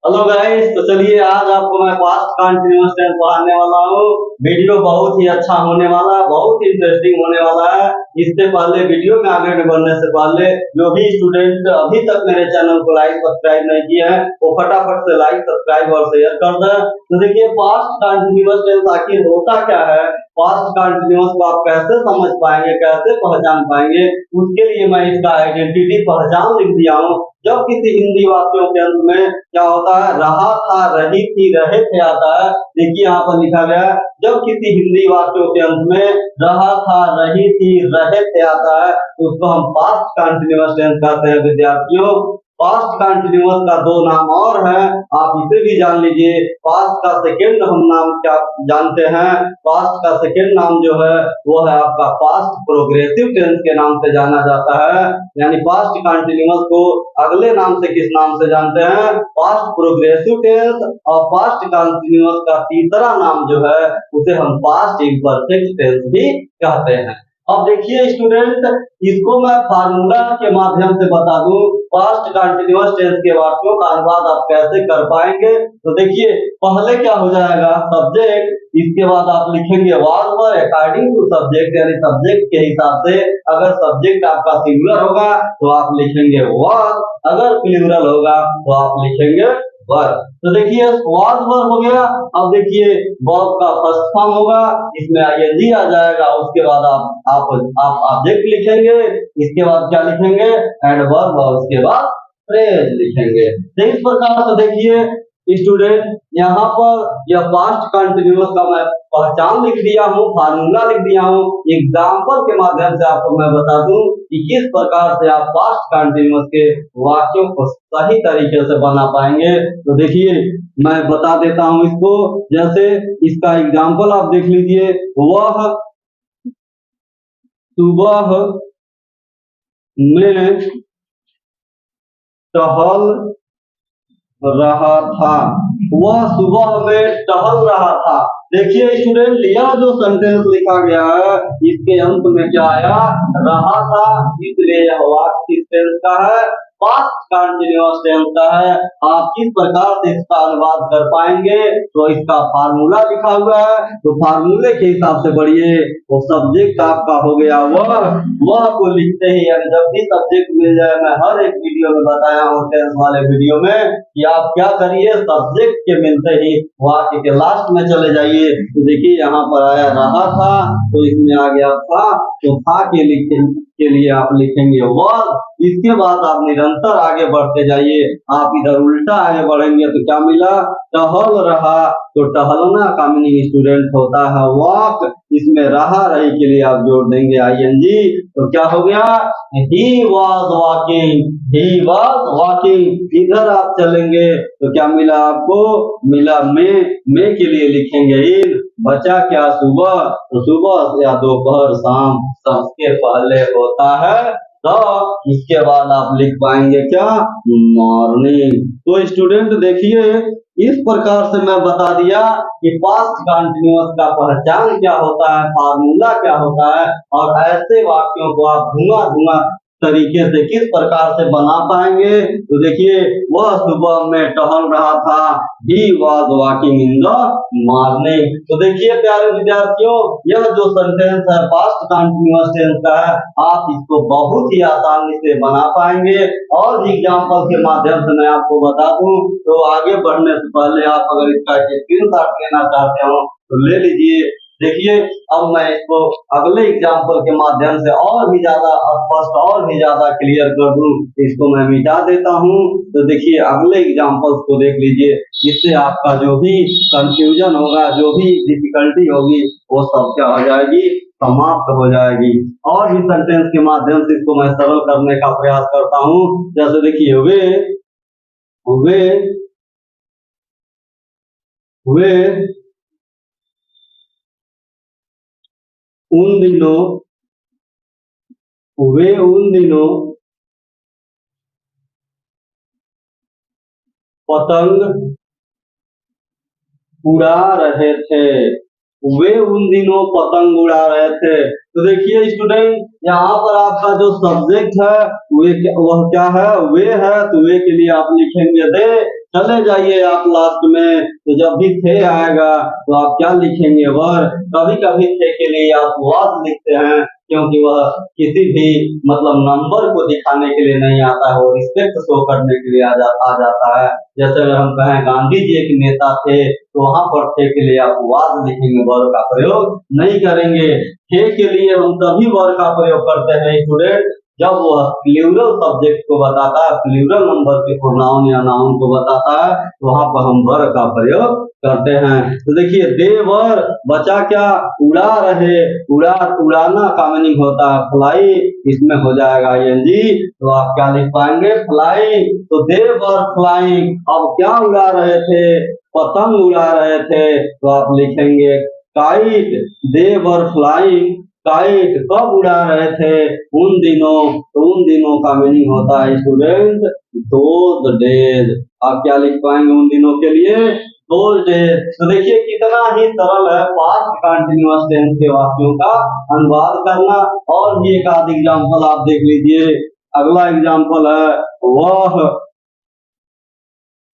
Hello guys, तो चलिए आज आपको मैं पास्ट कंटिन्यूअस टेंस पढ़ाने वाला हूँ। वीडियो बहुत ही अच्छा होने वाला है, बहुत ही इंटरेस्टिंग होने वाला है। इससे पहले वीडियो में आगे बढ़ने से पहले जो भी स्टूडेंट अभी तक मेरे चैनल को लाइक सब्सक्राइब नहीं किए हैं वो फटाफट से लाइक सब्सक्राइब और शेयर कर दें। तो देखिए पास्ट कंटिन्यूअस टेंस आखिर होता क्या है, पास्ट कंटिन्यूअस को आप कैसे समझ पाएंगे, कैसे पहचान पाएंगे, उसके लिए मैं इसका आइडेंटिटी पहचान लिख दिया हूँ। जब किसी हिंदी वाक्यों के अंत में क्या होता है, रहा था, रही थी, रहे थे आता है। देखिए यहाँ पर लिखा गया है, जब किसी हिंदी वाक्यों के अंत में रहा था, रही थी, रहे थे आता है तो उसको हम पास्ट कंटिन्यूअस टेंस कहते हैं। विद्यार्थियों, पास्ट कंटिन्यूअस का दो नाम और है, आप इसे भी जान लीजिए। पास्ट का सेकेंड हम नाम क्या जानते हैं, पास्ट का सेकेंड नाम जो है वो है आपका पास्ट प्रोग्रेसिव टेंस के नाम से जाना जाता है। यानी पास्ट कंटिन्यूअस को अगले नाम से किस नाम से जानते हैं, पास्ट प्रोग्रेसिव टेंस। और पास्ट कंटिन्यूअस का तीसरा नाम जो है उसे हम पास्ट इम्परफेक्ट टेंस भी कहते हैं। अब देखिए स्टूडेंट, इसको मैं फार्मूला के माध्यम से बता दूं, पास्ट कंटिन्यूअस टेंस के वाक्यों का अनुवाद आप कैसे कर पाएंगे। तो देखिए पहले क्या हो जाएगा, सब्जेक्ट, इसके बाद आप लिखेंगे वर्ब अकॉर्डिंग टू सब्जेक्ट, यानी सब्जेक्ट के हिसाब से। अगर सब्जेक्ट आपका सिंगुलर होगा तो आप लिखेंगे वर्ब, अगर प्लूरल होगा तो आप लिखेंगे वर्ब। तो देखिए वाज वर्ब हो गया। अब देखिए वर्ब का फर्स्ट फॉर्म होगा, इसमें आईएनजी आ जाएगा, उसके बाद आप ऑब्जेक्ट लिखेंगे, इसके बाद क्या लिखेंगे, एडवर्ब, और उसके बाद फ्रेज लिखेंगे। तो इस प्रकार से देखिए स्टूडेंट, यहाँ पर यह पास्ट कंटिन्यूअस का मैं पहचान लिख दिया हूँ, फार्मूला लिख दिया हूँ। एग्जाम्पल के माध्यम से आपको मैं बता दूं कि किस प्रकार से आप पास्ट कंटिन्यूअस के वाक्यों को सही तरीके से बना पाएंगे। तो देखिए मैं बता देता हूँ इसको, जैसे इसका एग्जाम्पल आप देख लीजिए, वह सुबह में टहल रहा था, वह सुबह में टहल रहा था। देखिए स्टूडेंट, यह जो सेंटेंस लिखा गया है इसके अंत में क्या आया, रहा था, इसलिए यह वाक्य किस टेंस का है, पास्ट कंटिन्यूअस टेंस का है। आप किस प्रकार से इसका अनुवाद कर पाएंगे, तो इसका फार्मूला लिखा हुआ है, तो फार्मूले के हिसाब से बढ़िए। वो सब्जेक्ट आपका हो गया वह को लिखते ही, यानी जब भी सब्जेक्ट मिल जाए, मैं हर एक वीडियो में बताया हूँ टेंस वाले वीडियो में कि आप क्या करिए, सब्जेक्ट के मिलते ही वाक्य के लास्ट में चले जाइए। तो देखिए यहाँ पर आया रहा था, तो इसमें आ गया था, तो था के लिए आप लिखेंगे वर्ब। इसके बाद आप निरंतर आगे बढ़ते जाइए, आप इधर उल्टा आगे बढ़ेंगे तो क्या मिला, टहल रहा, तो टहलना का मीनिंग स्टूडेंट होता है वॉक, इसमें रहा रही के लिए आप जोड़ देंगे आईएनजी, तो क्या हो गया, he was walking, he was walking. इधर आप चलेंगे तो क्या मिला आपको, मिला में के लिए लिखेंगे इन, बचा क्या सुबह, तो सुबह या दोपहर शाम सबसे पहले होता है तो, इसके बाद आप लिख पाएंगे क्या, मॉर्निंग। तो स्टूडेंट देखिए इस प्रकार से मैं बता दिया कि पास्ट कंटिन्यूअस का पहचान क्या होता है, फार्मूला क्या होता है, और ऐसे वाक्यों को आप धुआं धुआं तरीके से किस प्रकार से बना पाएंगे। तो देखिए वह सुबह में टहल रहा था, he was walking in the morning। तो देखिए प्यारे विद्यार्थियों, यह जो सेंटेंस है पास्ट कंटिन्यूअस टेंस का है, आप इसको बहुत ही आसानी से बना पाएंगे। और भी एग्जाम्पल के माध्यम से मैं आपको बता दूं, तो आगे बढ़ने से पहले आप अगर इसका स्क्रीनशॉट लेना चाहते हो तो ले लीजिए। देखिए अब मैं इसको अगले एग्जाम्पल के माध्यम से और भी ज्यादा स्पष्ट और भी ज्यादा क्लियर कर दूं, इसको मैं मिटा देता हूं। तो देखिए अगले एग्जाम्पल्स को देख लीजिए, इससे आपका जो भी कंफ्यूजन होगा, जो भी डिफिकल्टी होगी, वो सब क्या हो जाएगी, समाप्त हो जाएगी। और भी सेंटेंस के माध्यम से इसको मैं सरल करने का प्रयास करता हूं। जैसे देखिए वे वे उन दिनों पतंग उड़ा रहे थे, वे उन दिनों पतंग उड़ा रहे थे। तो देखिए स्टूडेंट, यहाँ पर आपका जो सब्जेक्ट है वह क्या है, वे है, तो वे के लिए आप लिखेंगे दे, चले जाइए आप लास्ट में, तो जब भी थे आएगा तो आप क्या लिखेंगे वर। कभी कभी थे के लिए आप वाज लिखते हैं, क्योंकि वह किसी भी मतलब नंबर को दिखाने के लिए नहीं आता है, वो रिस्पेक्ट शो करने के लिए आ जाता है। जैसे अगर हम कहें गांधी जी एक नेता थे, तो वहां पर थे के लिए आप वाज लिखेंगे, वर का प्रयोग नहीं करेंगे। थे के लिए हम तभी वर का प्रयोग करते हैं स्टूडेंट, जब वह प्लूरल सब्जेक्ट को बताता है, प्लूरल नंबर के प्रोनाउन या नाउन को बताता है, तो वहां पर हम वर का प्रयोग करते हैं। तो देखिए दे वर, बचा क्या, उड़ा रहे, उड़ाना का मीनिंग होता है फ्लाई, इसमें हो जाएगा ing, तो आप क्या लिख पाएंगे, फ्लाइंग। तो दे वर फ्लाइंग, अब क्या उड़ा रहे थे, पतंग उड़ा रहे थे, तो आप लिखेंगे काइट। दे वर फ्लाइंग काइट, कब उड़ा रहे थे, उन दिनों, तो उन दिनों का मीनिंग होता है स्टूडेंट दोज डेज। आप क्या लिख पाएंगे उन दिनों के लिए, दोज डेज। तो देखिए कितना ही सरल है पास्ट कंटिन्यूअस टेंस के वाक्यों का अनुवाद करना। और भी एक आध एग्जाम्पल आप देख लीजिए। अगला एग्जाम्पल है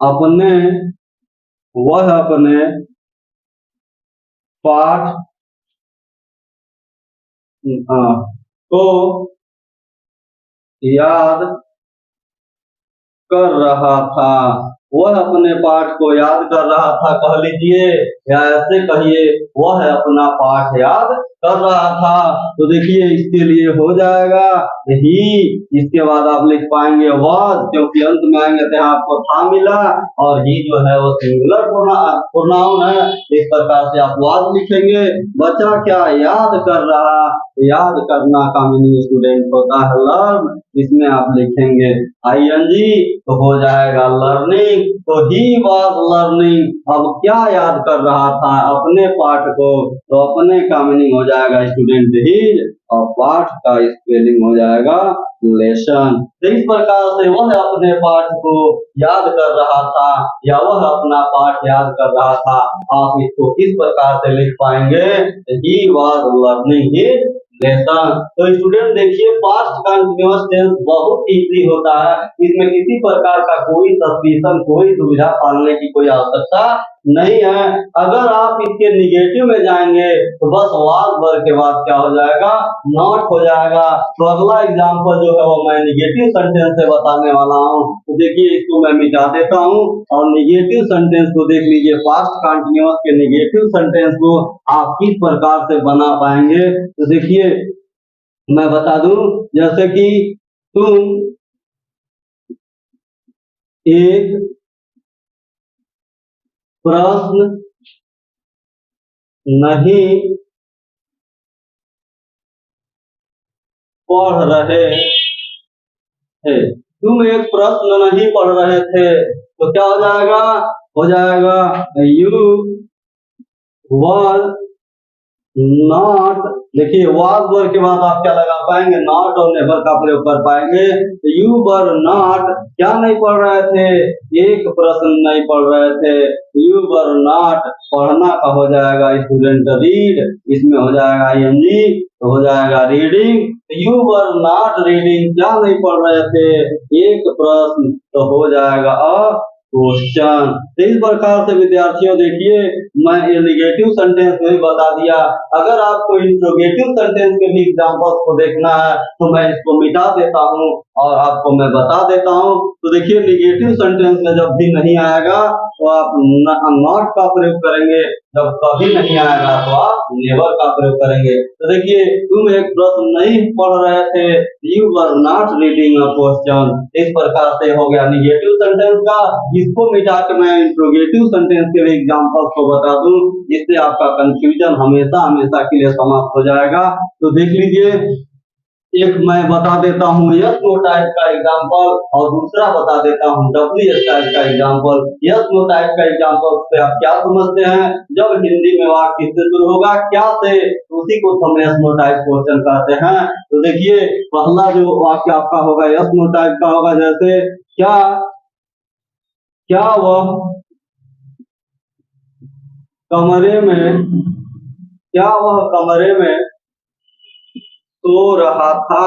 अपने वह अपने पाठ को याद कर रहा था। वह अपने पाठ को याद कर रहा था कह लीजिए, या ऐसे कहिए वह अपना पाठ याद कर रहा था। तो देखिए इसके लिए हो जाएगा ही, इसके बाद आप लिख पाएंगे वाज, क्योंकि अंत में आएंगे तो आपको था मिला, और ही जो है वो सिंगुलर प्रोनाउन है, इस प्रकार से आप वाज लिखेंगे। बचा क्या, याद कर रहा, याद करना का मीनिंग स्टूडेंट होता है लर्न, इसमें आप लिखेंगे ing, तो हो जाएगा लर्निंग। तो ही वाज लर्निंग, अब क्या याद कर रहा था, अपने पाठ को, तो अपने का मीनिंग हो जाएगा स्टूडेंट हिज, और पाठ का स्पेलिंग हो जाएगा लेसन। तो इस प्रकार से वह अपने पाठ को याद कर रहा था, या वह अपना पाठ याद कर रहा था, आप इसको किस प्रकार से लिख पाएंगे, he was learning his lesson. तो स्टूडेंट देखिए पास्ट कंटिन्यूअस टेंस बहुत इजी होता है, इसमें किसी प्रकार का कोई सस्पिशन, कोई दुविधा पालने की कोई आवश्यकता नहीं है। अगर आप इसके निगेटिव में जाएंगे तो बस वाज वर के बाद क्या हो जाएगा, नॉट हो जाएगा। तो अगला एग्जांपल जो है वो मैं निगेटिव सेंटेंस से बताने वाला हूँ। तो देखिए इसको मैं मिटा देता हूँ, और निगेटिव सेंटेंस को देख लीजिए, पास्ट कंटिन्यूअस के निगेटिव सेंटेंस को आप किस प्रकार से बना पाएंगे। तो देखिए मैं बता दूं, जैसे कि तुम एक प्रश्न नहीं पढ़ रहे थे, तुम एक प्रश्न नहीं पढ़ रहे थे, तो क्या हो जाएगा, हो जाएगा यू वर नॉट। देखिए वाज वर के बाद आप क्या लगा पाएंगे, नॉट और नेवर का प्रयोग कर पाएंगे। तो यू वर नॉट, क्या नहीं पढ़ रहे थे, एक प्रश्न नहीं पढ़ रहे थे। यू वर नॉट, पढ़ना का हो जाएगा स्टूडेंट रीड, इसमें हो जाएगा ing, तो हो जाएगा reading. You were not reading, क्या नहीं पढ़ रहे थे, एक प्रश्न, तो हो जाएगा अ क्वेश्चन। इस प्रकार से विद्यार्थियों देखिए मैं ये निगेटिव सेंटेंस में बता दिया। अगर आपको इंट्रोगेटिव सेंटेंस के भी एग्जांपल्स को देखना है तो मैं इसको मिटा देता हूँ और आपको मैं बता देता हूँ। तो देखिए निगेटिव सेंटेंस में जब भी नहीं आएगा तो आप नॉट का प्रयोग करेंगे, जब कभी नहीं आएगा तो आप नेवर का प्रयोग करेंगे। तो देखिए तुम एक प्रश्न नहीं पढ़ रहे थे, you were not reading a question. इस प्रकार से हो गया निगेटिव सेंटेंस का। इसको मिटा के मैं इंट्रोगेटिव सेंटेंस के लिए एग्जांपल्स को बता दूं, जिससे आपका कंफ्यूजन हमेशा हमेशा के लिए समाप्त हो जाएगा। तो देख लीजिए, एक मैं बता देता हूँ यस नो टाइप का एग्जांपल, और दूसरा बता देता हूँ डब्ल्यू एस टाइप का एग्जांपल। यस नो टाइप का एग्जांपल से आप क्या समझते हैं, जब हिंदी में वाक्य किससे शुरू होगा, क्या से, उसी को हम यस नो टाइप क्वेश्चन कहते हैं। तो देखिए पहला जो वाक्य आपका होगा यस नो टाइप का होगा, जैसे क्या, क्या वह कमरे में, क्या वह कमरे में सो रहा था,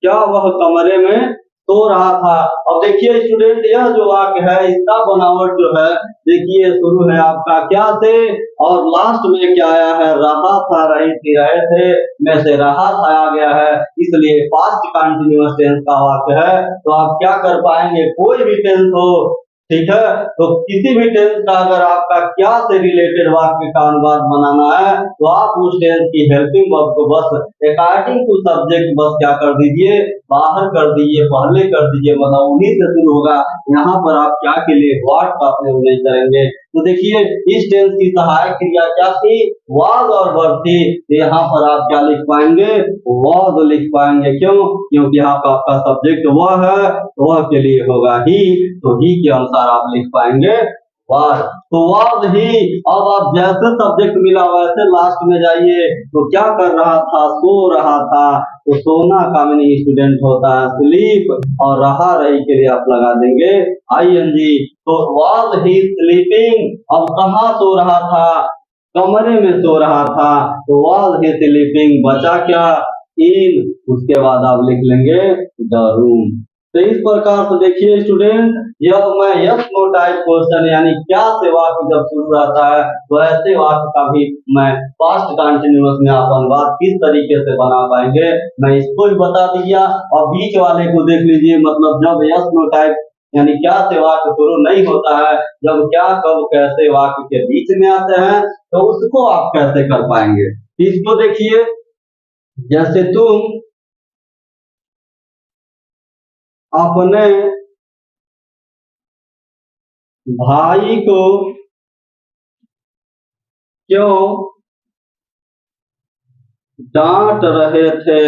क्या वह कमरे में सो रहा था। अब देखिए स्टूडेंट, यह जो वाक्य है इसका बनावट जो है, देखिए शुरू है आपका क्या से और लास्ट में क्या आया है, रहा था, रही थी, रहे थे में से रहा था आ गया है, इसलिए पास्ट कंटिन्यूअस टेंस का वाक्य है। तो आप क्या कर पाएंगे, कोई भी टेंस हो, ठीक है, तो किसी भी टेंस का अगर आपका क्या से रिलेटेड वाक्य का अनुवाद बनाना है तो आप उस टेंस की हेल्पिंग वर्ब को बस अकॉर्डिंग टू सब्जेक्ट बस क्या कर दीजिए, बाहर कर दीजिए, पहले कर दीजिए, मतलब उन्हीं से शुरू होगा। यहाँ पर आप क्या के लिए व्हाट का प्रयोग नहीं करेंगे। तो देखिए इस टेंस की सहायक क्रिया क्या थी, वाज और वर्ब थी। तो यहाँ पर आप क्या लिख पाएंगे, वाज लिख पाएंगे। क्यों, क्योंकि यहाँ पर आपका सब्जेक्ट वह है, वह के लिए होगा ही, तो ही के अनुसार आप लिख पाएंगे वाज। तो वाज ही। अब आप जैसे सब्जेक्ट मिला वैसे लास्ट में जाइए, तो क्या कर रहा था, सो रहा था। तो सोना का मीनिंग स्टूडेंट होता है स्लीप, और रहा रही के लिए आप लगा देंगे आईएनजी। तो वाज ही स्लीपिंग, अब कहाँ सो रहा था, कमरे में सो रहा था, तो वाज ही स्लीपिंग, बचा क्या, इन, उसके बाद आप लिख लेंगे द रूम। तो इस प्रकार से देखिए स्टूडेंट, यह मैं यस नो टाइप क्वेश्चन यानी क्या से वाक्य जब शुरू रहता है तो ऐसे वाक्य का भी मैं पास्ट कंटिन्यूअस में आप अनुवाद किस तरीके से बना पाएंगे, मैं इसको भी बता दिया। और बीच वाले को देख लीजिए, मतलब जब यस नो टाइप यानी क्या से वाक्य शुरू नहीं होता है, जब क्या कब कैसे वाक्य के बीच में आते हैं, तो उसको आप कैसे कर पाएंगे। इसको देखिए, जैसे तुम अपने भाई को क्यों डांट रहे थे,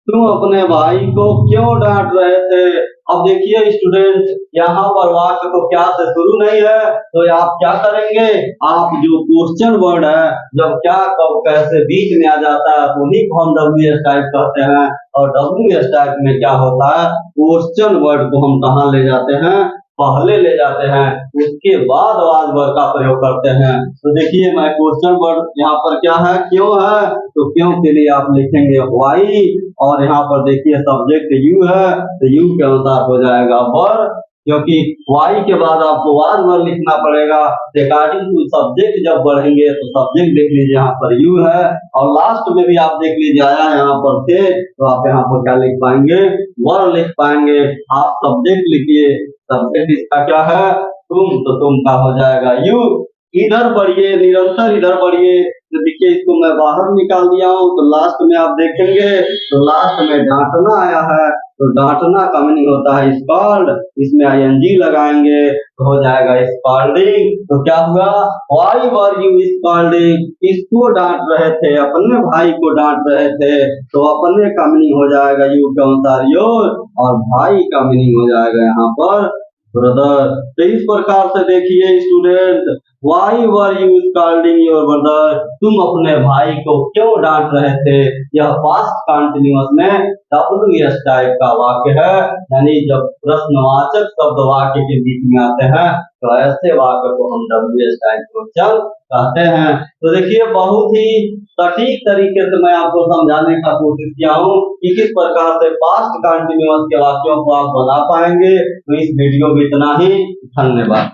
तुम अपने भाई को क्यों डांट रहे थे। अब देखिए स्टूडेंट, यहाँ पर वाक्य तो क्या से शुरू नहीं है, तो आप क्या करेंगे, आप जो क्वेश्चन वर्ड है जब क्या कब कैसे बीच में आ जाता है तो उन्हीं को हम डब्ल्यू एस टाइप कहते हैं। और डब्ल्यू एस टाइप में क्या होता है, क्वेश्चन वर्ड को हम कहाँ ले जाते हैं, पहले ले जाते हैं, उसके बाद वाज वर्ड का प्रयोग करते हैं। तो देखिए मैं क्वेश्चन वर्ड यहाँ पर क्या है, क्यों है, तो क्यों के लिए आप लिखेंगे वाई, और यहाँ पर देखिए सब्जेक्ट यू है, तो यू के अनुसार हो जाएगा वर, क्योंकि वाई के बाद आपको वाज वर्ड लिखना पड़ेगा। अकॉर्डिंग टू सब्जेक्ट जब बढ़ेंगे तो सब्जेक्ट देख लीजिए यहाँ पर यू है, और लास्ट में भी आप देख लीजिए आया यहाँ पर थे, तो आप यहाँ पर क्या लिख पाएंगे, वर लिख पाएंगे। आप सब्जेक्ट लिखिए, सब्जेक्ट इसका क्या है, तुम, तो तुम का हो जाएगा यू। इधर बढ़िए, निरंतर इधर बढ़िए, तो देखिए इसको मैं बाहर निकाल दिया हूँ, तो लास्ट में आप देखेंगे तो लास्ट में डांटना आया है, तो डांटना का मीनिंग होता है स्कॉल्ड, इसमें आईएनजी लगाएंगे तो हो जाएगा स्कॉल्डिंग। तो क्या हुआ, व्हाई वर यू स्कॉल्डिंग, किसको डांट रहे थे, अपने भाई को डांट रहे थे, तो अपने का मीनिंग हो जाएगा यू के अनुसार योर, और भाई का मीनिंग हो जाएगा यहाँ पर ब्रदर। तो इस प्रकार से देखिए student, why were you scolding your brother, तुम अपने भाई को क्यों डांट रहे थे, यह पास्ट कंटिन्यूअस में डब्ल्यू एस टाइप का वाक्य है, यानी जब प्रश्नवाचक शब्द वाक्य के बीच में आते हैं तो ऐसे वाक्य को हम डब्ल्यू एस टाइप क्वेश्चन कहते हैं। तो देखिए बहुत ही सटीक तरीके से मैं आपको समझाने का कोशिश किया हूँ कि किस प्रकार से पास्ट कंटिन्यूअस के वाक्यों को आप बना पाएंगे। तो इस वीडियो में इतना ही, धन्यवाद।